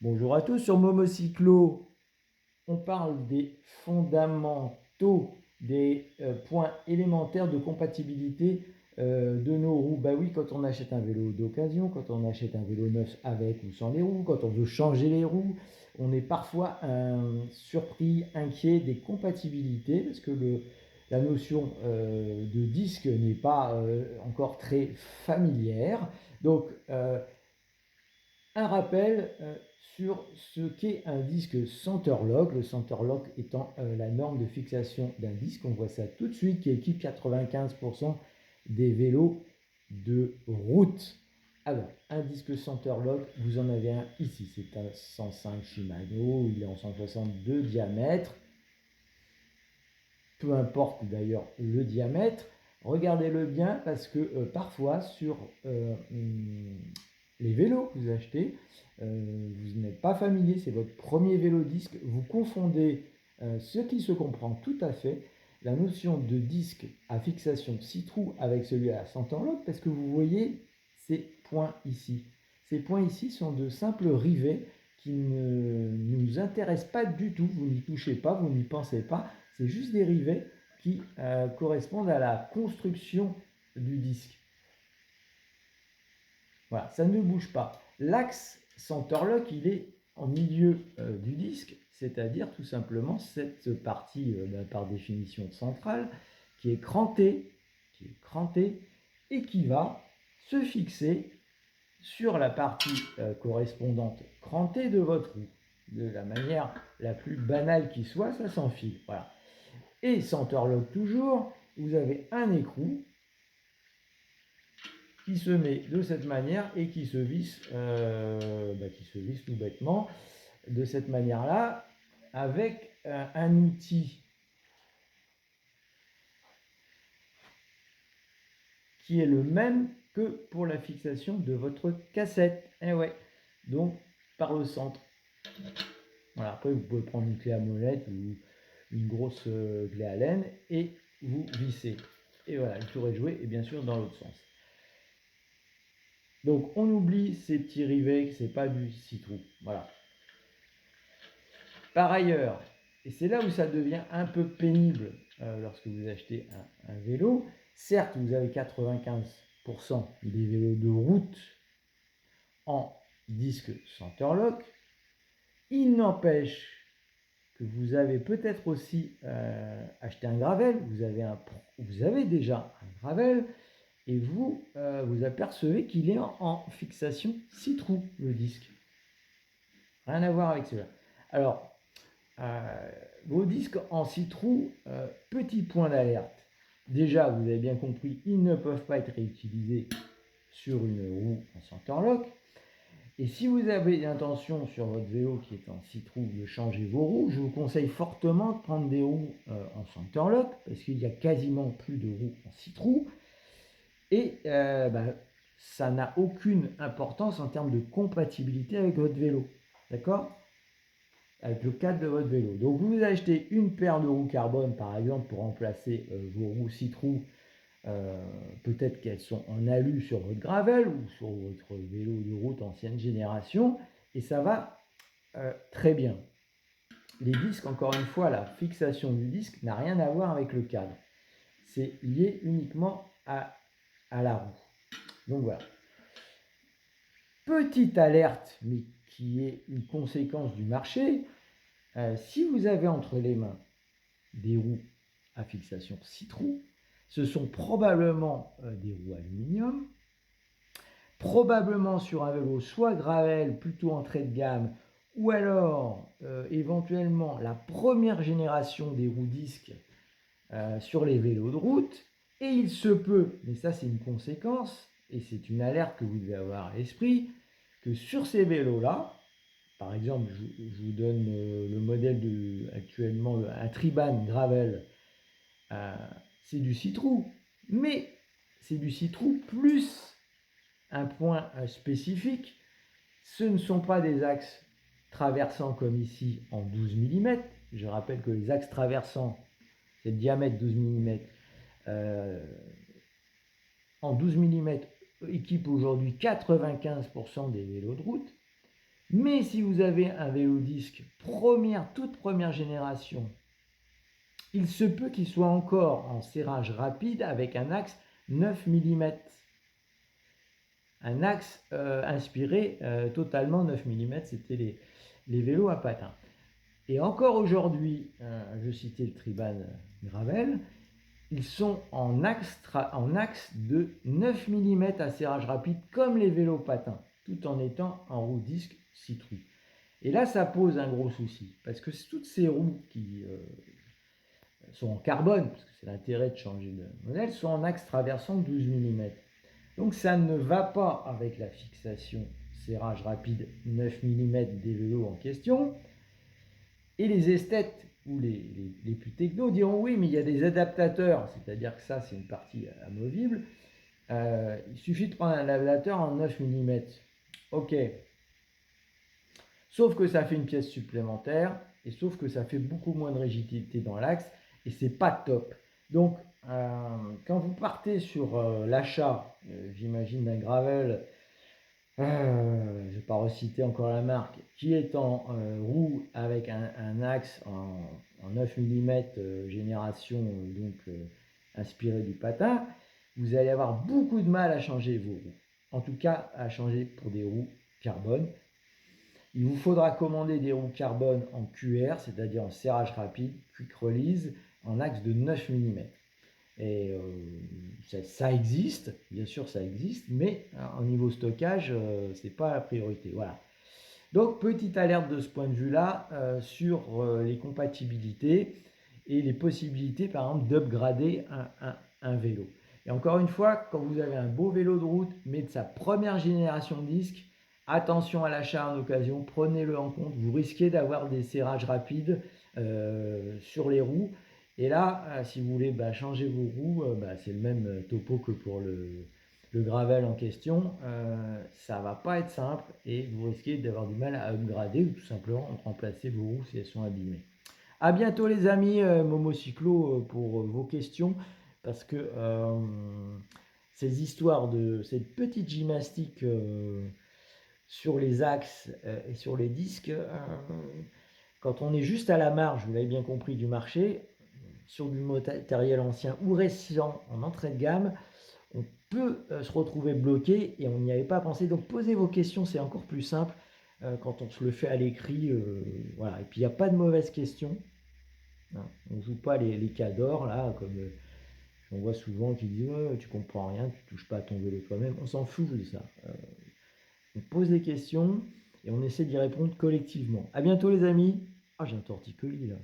Bonjour à tous, sur Momocyclo, on parle des fondamentaux, des points élémentaires de compatibilité de nos roues. Bah oui, quand on achète un vélo d'occasion, quand on achète un vélo neuf avec ou sans les roues, quand on veut changer les roues, on est parfois surpris, inquiet des compatibilités parce que la notion de disque n'est pas encore très familière. Donc, un rappel sur ce qu'est un disque Centerlock, le Centerlock étant la norme de fixation d'un disque, on voit ça tout de suite, qui équipe 95% des vélos de route. Alors, un disque Centerlock, vous en avez un ici, c'est un 105 Shimano, il est en 162 diamètre, peu importe d'ailleurs le diamètre, regardez-le bien parce que parfois sur les vélos que vous achetez, vous n'êtes pas familier, c'est votre premier vélo disque, vous confondez ce qui se comprend tout à fait, la notion de disque à fixation 6 trous avec celui à Centerlock, parce que vous voyez ces points ici. Ces points ici sont de simples rivets qui ne nous intéressent pas du tout, vous n'y touchez pas, vous n'y pensez pas, c'est juste des rivets qui correspondent à la construction du disque. Voilà, ça ne bouge pas. L'axe Centerlock, il est en milieu du disque, c'est-à-dire tout simplement cette partie par définition centrale qui est crantée et qui va se fixer sur la partie correspondante crantée de votre roue. De la manière la plus banale qui soit, ça s'enfile. Voilà. Et Centerlock toujours, vous avez un écrou qui se met de cette manière et qui se visse tout bêtement de cette manière-là avec un outil qui est le même que pour la fixation de votre cassette. Et ouais, donc par le centre. Voilà, après vous pouvez prendre une clé à molette ou une grosse clé à laine et vous vissez. Et voilà, le tour est joué et bien sûr dans l'autre sens. Donc on oublie ces petits rivets, c'est pas du 6 trous. Voilà. Par ailleurs, et c'est là où ça devient un peu pénible lorsque vous achetez un vélo, certes vous avez 95% des vélos de route en disque Centerlock, il n'empêche que vous avez peut-être aussi acheté un gravel, vous avez déjà un gravel, et vous vous apercevez qu'il est en fixation 6 trous, le disque. Rien à voir avec cela. Alors, vos disques en 6 trous, petit point d'alerte. Déjà, vous avez bien compris, ils ne peuvent pas être réutilisés sur une roue en Centerlock. Et si vous avez l'intention sur votre vélo qui est en 6 trous de changer vos roues, je vous conseille fortement de prendre des roues en Centerlock parce qu'il n'y a quasiment plus de roues en 6 trous. Et ça n'a aucune importance en termes de compatibilité avec votre vélo. D'accord? Avec le cadre de votre vélo. Donc vous achetez une paire de roues carbone par exemple pour remplacer vos roues 6 trous. Peut-être qu'elles sont en alu sur votre gravel ou sur votre vélo de route ancienne génération et ça va très bien. Les disques, encore une fois, la fixation du disque n'a rien à voir avec le cadre. C'est lié uniquement à la roue. Donc voilà. Petite alerte, mais qui est une conséquence du marché, si vous avez entre les mains des roues à fixation 6 trous, ce sont probablement des roues aluminium, probablement sur un vélo soit gravel, plutôt entrée de gamme, ou alors éventuellement la première génération des roues disques sur les vélos de route. Et il se peut, mais ça c'est une conséquence, et c'est une alerte que vous devez avoir à l'esprit, que sur ces vélos-là, par exemple, je vous donne le modèle actuellement, un Triban Gravel, c'est du 6 trous, mais c'est du 6 trous plus un point spécifique, ce ne sont pas des axes traversants comme ici en 12 mm. Je rappelle que les axes traversants, c'est le diamètre 12 mm. En 12 mm équipe aujourd'hui 95% des vélos de route. Mais si vous avez un vélo disque toute première génération, il se peut qu'il soit encore en serrage rapide avec un axe 9 mm. Un axe inspiré totalement 9 mm, c'était les vélos à patins. Et encore aujourd'hui, je citais le Triban Gravel, ils sont en axe de 9 mm à serrage rapide comme les vélos patins, tout en étant en roue disque 6 trous. Et là, ça pose un gros souci, parce que toutes ces roues qui sont en carbone, parce que c'est l'intérêt de changer de modèle, sont en axe traversant 12 mm. Donc ça ne va pas avec la fixation serrage rapide 9 mm des vélos en question. Et les esthètes ou les plus techno diront oui, mais il y a des adaptateurs, c'est-à-dire que ça c'est une partie amovible. Il suffit de prendre un adaptateur en 9 mm. Ok. Sauf que ça fait une pièce supplémentaire, et sauf que ça fait beaucoup moins de rigidité dans l'axe, et c'est pas top. Donc, quand vous partez sur l'achat, j'imagine d'un gravel, je ne vais pas reciter encore la marque, qui est en roue avec un axe en 9 mm génération, inspiré du patin, vous allez avoir beaucoup de mal à changer vos roues. En tout cas, à changer pour des roues carbone. Il vous faudra commander des roues carbone en QR, c'est-à-dire en serrage rapide, quick release, en axe de 9 mm. Et ça existe, bien sûr ça existe, mais au niveau stockage, ce n'est pas la priorité. Voilà. Donc petite alerte de ce point de vue-là sur les compatibilités et les possibilités par exemple d'upgrader un vélo. Et encore une fois, quand vous avez un beau vélo de route, mais de sa première génération de disques, attention à l'achat en occasion, prenez-le en compte, vous risquez d'avoir des serrages rapides sur les roues. Et là, si vous voulez changer vos roues, c'est le même topo que pour le gravel en question. Ça va pas être simple et vous risquez d'avoir du mal à upgrader ou tout simplement remplacer vos roues si elles sont abîmées. À bientôt les amis, Momocyclo pour vos questions, parce que ces histoires de cette petite gymnastique sur les axes et sur les disques, quand on est juste à la marge, vous l'avez bien compris, du marché, sur du matériel ancien ou récent en entrée de gamme, on peut se retrouver bloqué et on n'y avait pas pensé. Donc posez vos questions, c'est encore plus simple quand on se le fait à l'écrit. Voilà. Et puis il n'y a pas de mauvaises questions. Hein. On ne joue pas les cas d'or, là, comme on voit souvent qui disent ouais, tu comprends rien, tu touches pas à ton vélo toi-même. On s'en fout de ça. On pose des questions et on essaie d'y répondre collectivement. À bientôt les amis. Ah, j'ai un torticolis là.